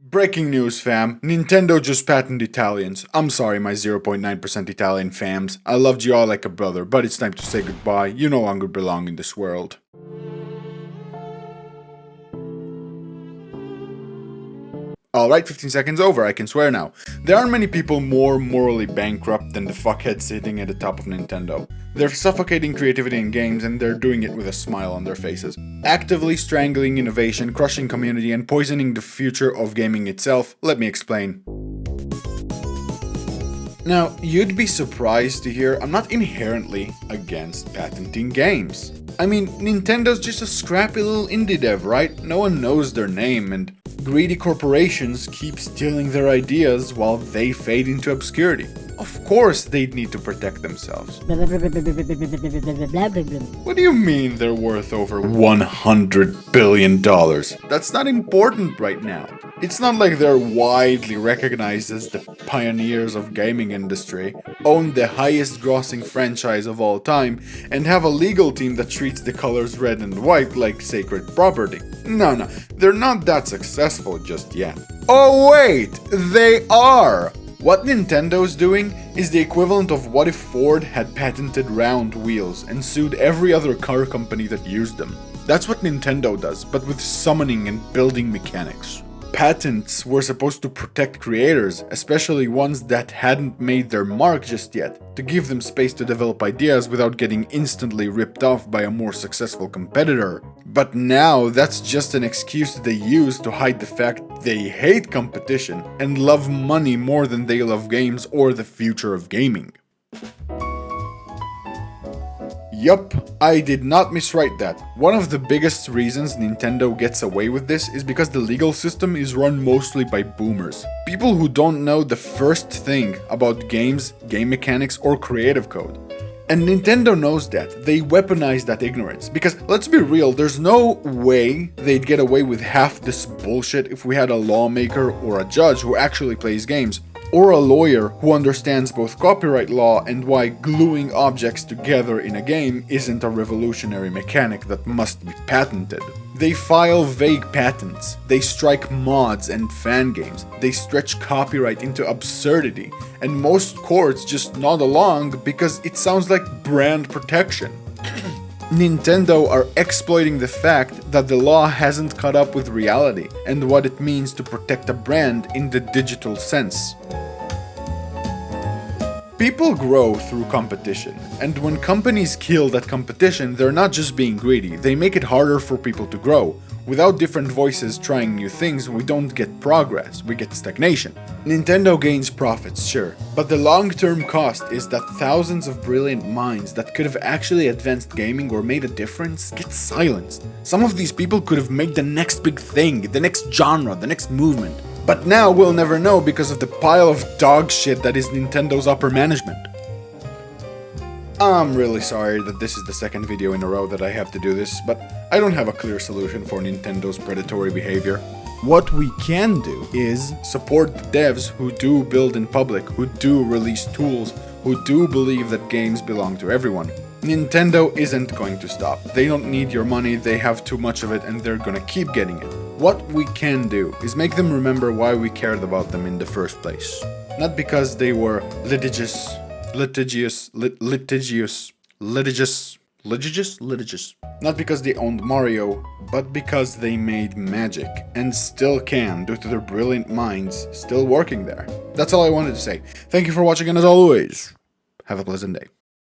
Breaking news, fam. Nintendo just patented Italians. I'm sorry, my 0.9% Italian fams. I loved you all like a brother, but it's time to say goodbye. You no longer belong in this world. Alright, 15 seconds over, I can swear now. There aren't many people more morally bankrupt than the fuckheads sitting at the top of Nintendo. They're suffocating creativity in games and they're doing it with a smile on their faces. Actively strangling innovation, crushing community, and poisoning the future of gaming itself. Let me explain. Now, you'd be surprised to hear I'm not inherently against patenting games. I mean, Nintendo's just a scrappy little indie dev, right? No one knows their name, and greedy corporations keep stealing their ideas while they fade into obscurity. Of course they'd need to protect themselves. What do you mean they're worth over $100 billion? That's not important right now. It's not like they're widely recognized as the pioneers of gaming industry, own the highest grossing franchise of all time, and have a legal team that treats the colors red and white like sacred property. No, they're not that successful just yet. Oh wait, they are! What Nintendo's doing is the equivalent of what if Ford had patented round wheels and sued every other car company that used them. That's what Nintendo does, but with summoning and building mechanics. Patents were supposed to protect creators, especially ones that hadn't made their mark just yet, to give them space to develop ideas without getting instantly ripped off by a more successful competitor. But now that's just an excuse they use to hide the fact they hate competition and love money more than they love games or the future of gaming. Yup, I did not miswrite that. One of the biggest reasons Nintendo gets away with this is because the legal system is run mostly by boomers. People who don't know the first thing about games, game mechanics, or creative code. And Nintendo knows that. They weaponize that ignorance. Because, let's be real, there's no way they'd get away with half this bullshit if we had a lawmaker or a judge who actually plays games. Or a lawyer who understands both copyright law and why gluing objects together in a game isn't a revolutionary mechanic that must be patented. They file vague patents, they strike mods and fan games, they stretch copyright into absurdity, and most courts just nod along because it sounds like brand protection. Nintendo are exploiting the fact that the law hasn't caught up with reality and what it means to protect a brand in the digital sense. People grow through competition, and when companies kill that competition, they're not just being greedy, they make it harder for people to grow. Without different voices trying new things, we don't get progress, we get stagnation. Nintendo gains profits, sure, but the long-term cost is that thousands of brilliant minds that could have actually advanced gaming or made a difference get silenced. Some of these people could have made the next big thing, the next genre, the next movement. But now we'll never know because of the pile of dog shit that is Nintendo's upper management. I'm really sorry that this is the second video in a row that I have to do this, but I don't have a clear solution for Nintendo's predatory behavior. What we can do is support the devs who do build in public, who do release tools, who do believe that games belong to everyone. Nintendo isn't going to stop. They don't need your money, they have too much of it, and they're gonna keep getting it. What we can do is make them remember why we cared about them in the first place. Not because they were litigious. Not because they owned Mario, but because they made magic, and still can due to their brilliant minds still working there. That's all I wanted to say. Thank you for watching, and as always, have a pleasant day.